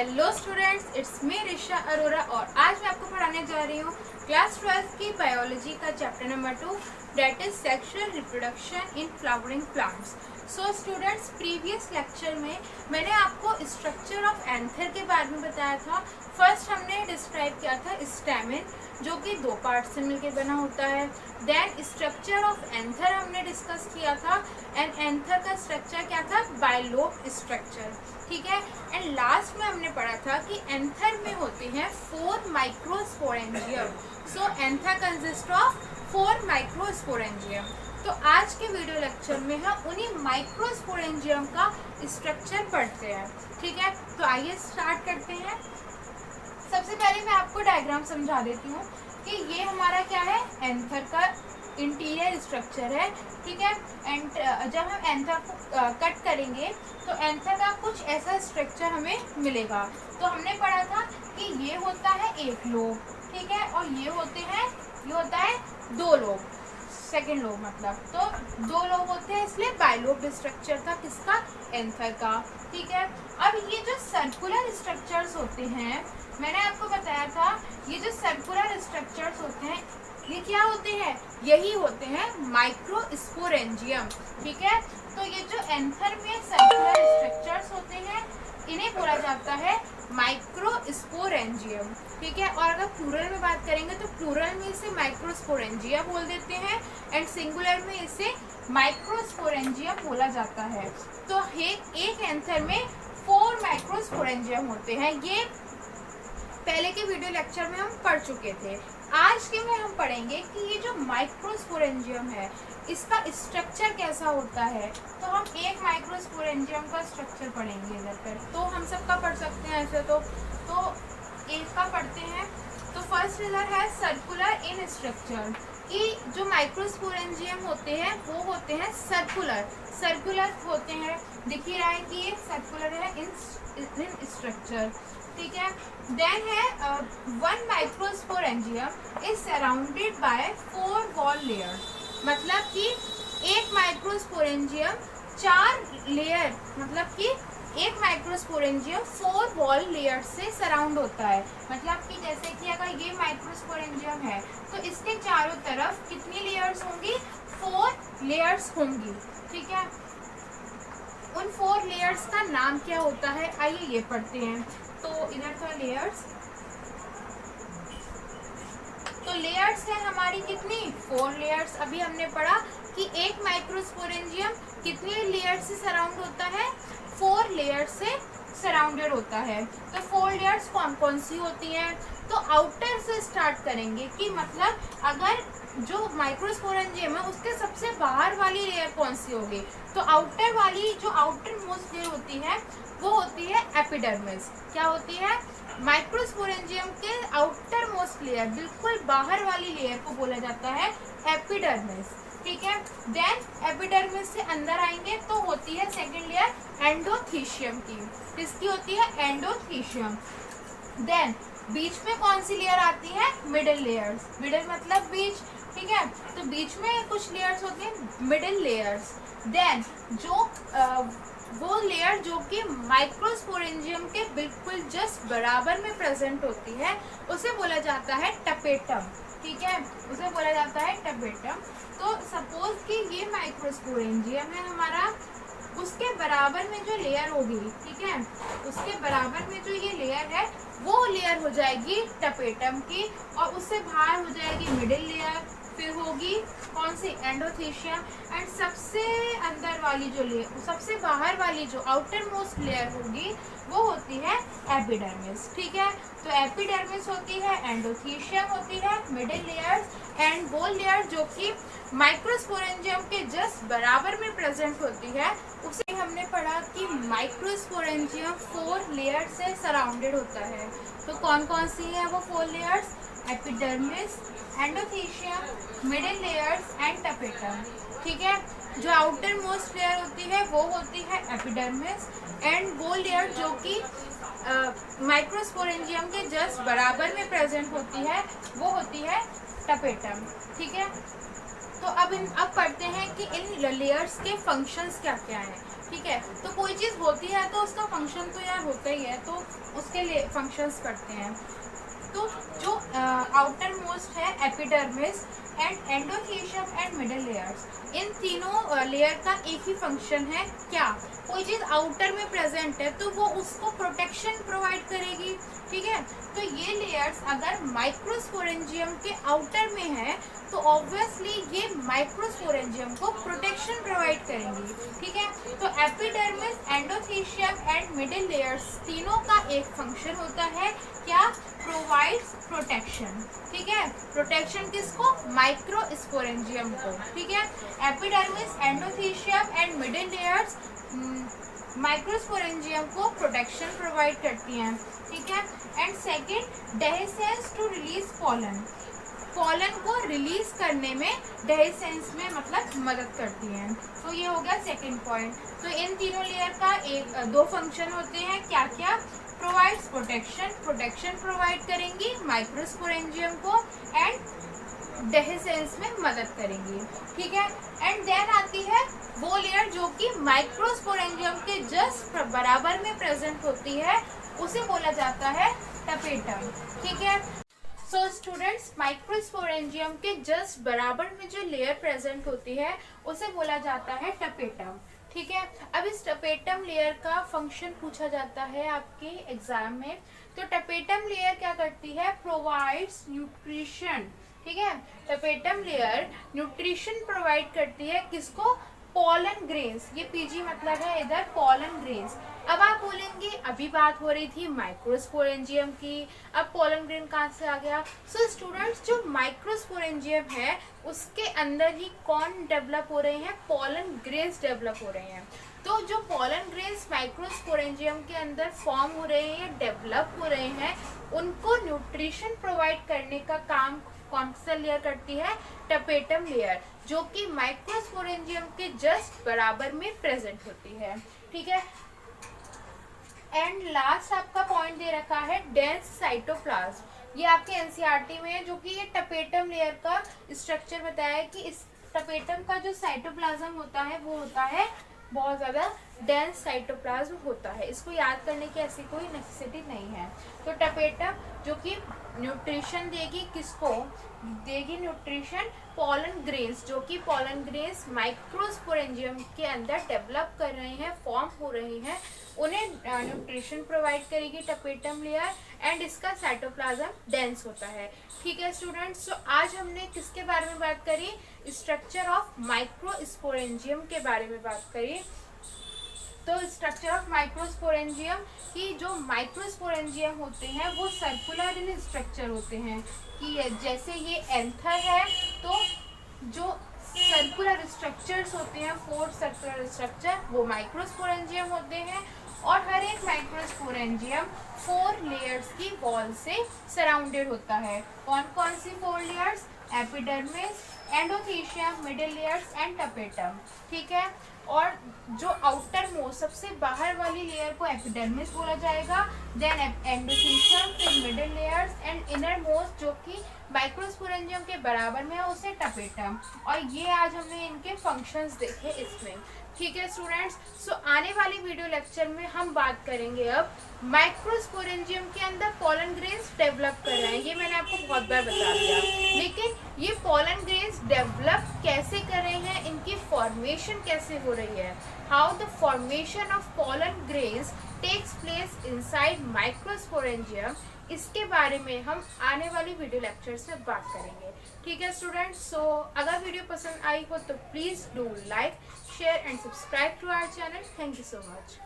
Hello students, it's me Risha Arora और आज मैं आपको पढ़ाने जा रही हूँ क्लास 12 की बायोलॉजी का chapter number 2 that is sexual reproduction in flowering plants. So students, previous lecture में मैंने आपको स्ट्रक्चर ऑफ एंथर के बारे में बताया था। फर्स्ट हमने डिस्क्राइब किया था स्टैमेन, जो कि दो पार्ट से मिलकर बना होता है। देन स्ट्रक्चर ऑफ एंथर हमने डिस्कस किया था एंड एंथर का स्ट्रक्चर क्या था, बाइलोब स्ट्रक्चर, ठीक है। एंड लास्ट में हमने पढ़ा था कि एंथर में होते हैं 4 microsporangium. So anther consist of 4 microsporangium. तो आज के वीडियो लेक्चर में हम उन्हीं माइक्रोस्पोरेंजियम का स्ट्रक्चर पढ़ते हैं, ठीक है। तो आइए स्टार्ट करते हैं। सबसे पहले मैं आपको डायग्राम समझा देती हूँ कि ये हमारा क्या है, एंथर का इंटीरियर स्ट्रक्चर है, ठीक है। एंड जब हम एंथर को कट करेंगे तो एंथर का कुछ ऐसा स्ट्रक्चर हमें मिलेगा। तो हमने पढ़ा था कि ये होता है एक लोब, ठीक है, और ये होता है 2 लोब, सेकेंड लोब मतलब। तो 2 लोब होते हैं, इसलिए बाइलोब स्ट्रक्चर था किसका, एंथर का, ठीक है। अब ये जो सर्कुलर स्ट्रक्चर्स होते हैं, मैंने आपको बताया था ये जो सर्कुलर स्ट्रक्चर्स होते हैं ये क्या होते हैं, यही होते हैं माइक्रोस्पोरेंजियम, ठीक है। तो ये जो एंथर में सर्कुलर स्ट्रक्चर्स होते हैं इन्हें बोला जाता है माइक्रोस्पोरेंजियम, ठीक है। और अगर प्लूरल में बात करेंगे तो प्लूरल में इसे माइक्रोस्पोरेंजिया बोल देते हैं एंड सिंगुलर में इसे माइक्रोस्पोरेंजियम बोला जाता है। तो एक एंथर में 4 माइक्रोस्पोरेंजियम होते हैं। ये पहले के वीडियो लेक्चर में हम पढ़ चुके थे। आज के में हम पढ़ेंगे कि ये जो माइक्रोस्पोरेंजियम है इसका स्ट्रक्चर कैसा होता है। तो हम एक माइक्रोस्पोरेंजियम का स्ट्रक्चर पढ़ेंगे इधर पर। तो हम सबका पढ़ सकते हैं ऐसे तो एक का पढ़ते हैं। तो फर्स्ट इधर है सर्कुलर इन स्ट्रक्चर, कि जो माइक्रोस्पोरेंजियम होते हैं वो होते हैं सर्कुलर होते हैं। दिख ही रहा है कि ये सर्कुलर है इन स्ट्रक्चर, ठीक है। देन है 1 microsporangium is surrounded by 4 wall layer, मतलब कि एक माइक्रोस्पोरेंजियम 4 लेयर, मतलब कि एक माइक्रोस्पोरेंजियम 4 वॉल लेयर से सराउंड होता है। मतलब कि जैसे कि अगर ये माइक्रोस्पोरेंजियम है तो इसके चारों तरफ कितनी लेयर्स होंगी, 4 लेयर्स होंगी, ठीक है। उन 4 लेयर्स का नाम क्या होता है, आइए ये पढ़ते हैं। तो इधर था लेयर्स, तो लेयर्स है हमारी कितनी, 4 लेयर्स। अभी हमने पढ़ा कि एक माइक्रोस्पोरेंजियम कितने लेयर से सराउंड होता है, 4 लेयर से सराउंडेड होता है। तो 4 लेयर्स कौन कौन सी होती हैं, तो आउटर से स्टार्ट करेंगे कि मतलब अगर जो माइक्रोस्पोरेंजियम है उसके सबसे बाहर वाली लेयर कौन सी होगी, तो आउटर वाली, जो आउटर मोस्ट लेयर होती है वो होती है एपिडर्मिस। क्या होती है, माइक्रोस्पोरेंजियम के आउटर मोस्ट लेयर, बिल्कुल बाहर वाली लेयर को बोला जाता है एपिडर्मिस, ठीक है। देन एपिडर्मिस से अंदर आएंगे तो होती है सेकेंड लेयर एंडोथीशियम की, किसकी होती है, एंडोथीशियम। देन बीच में कौन सी लेयर आती है, मिडिल लेयर्स, मिडिल मतलब बीच, ठीक है। तो बीच में कुछ लेयर्स होती हैं मिडिल लेयर्स। देन जो वो लेयर जो कि माइक्रोस्पोरेंजियम के बिल्कुल जस्ट बराबर में प्रेजेंट होती है उसे बोला जाता है टपेटम, ठीक है, उसे बोला जाता है टपेटम। तो सपोज कि ये माइक्रोस्पोरेंजियम है हमारा, उसके बराबर में जो लेयर होगी, ठीक है, उसके बराबर में जो ये लेयर है वो लेयर हो जाएगी टपेटम की, और उससे बाहर हो जाएगी मिडिल लेयर, फिर होगी कौन सी, एंडोथीशियम, एंड सबसे अंदर वाली जो लेयर, सबसे बाहर वाली जो आउटर मोस्ट लेयर होगी वो होती है एपिडर्मिस, ठीक है। तो एपिडर्मिस होती है, एंडोथीशियम होती है, मिडिल लेयर्स, एंड वो लेयर जो कि माइक्रोस्पोरेंजियम के जस्ट बराबर में प्रेजेंट होती है उसे हमने पढ़ा कि माइक्रोस्पोरेंजियम 4 लेयर से सराउंडेड होता है। तो कौन कौन सी है वो 4 layers, epidermis, endothecium, middle layers and tapetum, ठीक है। जो आउटर मोस्ट लेयर होती है वो होती है एपिडर्मिस, एंड वो लेयर जो कि माइक्रोस्पोरेंजियम के जस्ट बराबर में प्रेजेंट होती है वो होती है टपेटम, ठीक है। तो अब पढ़ते हैं कि इन लेयर्स के फंक्शंस क्या क्या हैं। ठीक है, तो कोई चीज़ होती है तो उसका फंक्शन तो यार होता ही है, तो उसके लिए फंक्शंस पढ़ते हैं। तो जो आउटर मोस्ट है epidermis and endothelium and middle layers, इन तीनों लेयर का एक ही फंक्शन है। क्या? कोई चीज़ आउटर में प्रेजेंट है तो वो उसको प्रोटेक्शन प्रोवाइड करेगी। ठीक है, तो ये लेयर्स अगर माइक्रोस्पोरेंजियम के आउटर में है तो ऑब्वियसली ये माइक्रोस्पोरेंजियम को प्रोटेक्शन प्रोवाइड करेंगी। ठीक है, तो epidermis, endothelium and middle layers तीनों का एक फंक्शन होता है। क्या? Provides protection. ठीक है, प्रोटेक्शन किसको? माइक्रोस्पोरेंजियम को। ठीक है, epidermis, endothelium and middle layers microsporangium को प्रोटेक्शन प्रोवाइड करती हैं। ठीक है, and second, dehiscence to release pollen, pollen को रिलीज करने में डेहिसेंस में मतलब मदद करती हैं। तो ये हो गया सेकेंड पॉइंट। तो इन तीनों लेयर का दो फंक्शन होते हैं। क्या क्या? प्रोवाइड्स प्रोटेक्शन, प्रोटेक्शन प्रोवाइड करेंगी माइक्रोस्पोरेंजियम को, एंड डेहिसेंस में मदद करेंगी। ठीक है, एंड देन आती है वो लेयर जो कि माइक्रोस्पोरेंजियम के जस्ट बराबर में प्रेजेंट होती है, उसे बोला जाता है टपेटम। ठीक है, सो स्टूडेंट्स, माइक्रोस्पोरेंजियम के जस्ट बराबर में जो लेयर प्रेजेंट होती है उसे बोला जाता है टपेटम। ठीक है, अब इस टपेटम लेयर का फंक्शन पूछा जाता है आपके एग्जाम में। तो टपेटम लेयर क्या करती है? Provides nutrition. ठीक है, टपेटम लेयर न्यूट्रिशन प्रोवाइड करती है किसको? Pollen grains. ये पीजी मतलब है इधर पॉलन ग्रेन्स। अब आप बोलेंगे अभी बात हो रही थी माइक्रोस्पोरेंजियम की, अब पॉलन ग्रेन कहाँ से आ गया? सो स्टूडेंट्स, जो माइक्रोस्पोरेंजियम है उसके अंदर ही कौन डेवलप हो रहे हैं? पॉलन ग्रेन्स डेवलप हो रहे हैं। तो जो पॉलन ग्रेन्स माइक्रोस्पोरेंजियम के अंदर फॉर्म हो रहे हैं या डेवलप हो रहे हैं, उनको न्यूट्रिशन प्रोवाइड करने का काम कौन सा लेयर करती है? टपेटम लेयर, जो कि माइक्रोस्पोरेंजियम के जस्ट बराबर में प्रेजेंट होती है। ठीक है, एंड लास्ट आपका पॉइंट दे रखा है डेंस साइटोप्लाज्म। ये आपके एनसीईआरटी में है, जो कि ये टपेटम लेयर का स्ट्रक्चर बताया है कि इस टपेटम का जो साइटोप्लाज्म होता है वो होता है बहुत ज़्यादा डेंस साइटोप्लाज्म होता है। इसको याद करने की ऐसी कोई नेसेसिटी नहीं है। तो टपेटम जो कि न्यूट्रिशन देगी किसको? देगी न्यूट्रिशन पॉलन ग्रेन्स, जो कि पॉलन ग्रेन्स माइक्रोस्पोरेंजियम के अंदर डेवलप कर रहे हैं, फॉर्म हो रहे हैं, उन्हें न्यूट्रिशन प्रोवाइड करेगी टपेटम लेयर, एंड इसका साइटोप्लाज्म डेंस होता है। ठीक है स्टूडेंट्स, तो आज हमने किसके बारे में बात करी? स्ट्रक्चर ऑफ माइक्रोस्पोरेंजियम के बारे में बात करी। तो स्ट्रक्चर ऑफ माइक्रोस्पोरेंजियम की जो माइक्रोस्पोरेंजियम होते हैं वो सर्कुलर इन स्ट्रक्चर होते हैं, कि जैसे ये एंथर है तो जो सर्कुलर स्ट्रक्चर्स होते हैं, 4 सर्कुलर स्ट्रक्चर, वो माइक्रोस्पोरेंजियम होते हैं। और हर एक माइक्रोस्पोरेंजियम 4 लेयर्स की वॉल से सराउंडेड होता है। कौन कौन सी 4 layers? Epidermis, endothelium, middle layers and tapetum. ठीक है, और जो आउटर मोस्ट सबसे बाहर वाली लेयर को एपिडर्मिस बोला जाएगा, देन एंडोथेलियम, फिर middle layers, and inner most जो कि माइक्रोस्पोरेंजियम के बराबर में है उसे टपेटम। और ये आज हमने इनके फंक्शंस देखे इसमें। ठीक है स्टूडेंट्स, सो आने वाली वीडियो लेक्चर में हम बात करेंगे अब माइक्रोस्पोरेंजियम के अंदर पॉलन ग्रेन्स डेवलप कर रहे हैं। ये मैंने आपको बहुत बार बता दिया, लेकिन ये पॉलन ग्रेन्स डेवलप कैसे कर रहे हैं, इनकी फॉर्मेशन कैसे हो रही है, how the formation of pollen grains takes place inside microsporangium, इसके बारे में हम आने वाली वीडियो लेक्चर्स में बात करेंगे। ठीक है स्टूडेंट्स, सो अगर वीडियो पसंद आई हो तो please do like, share and subscribe to our channel. Thank you so much.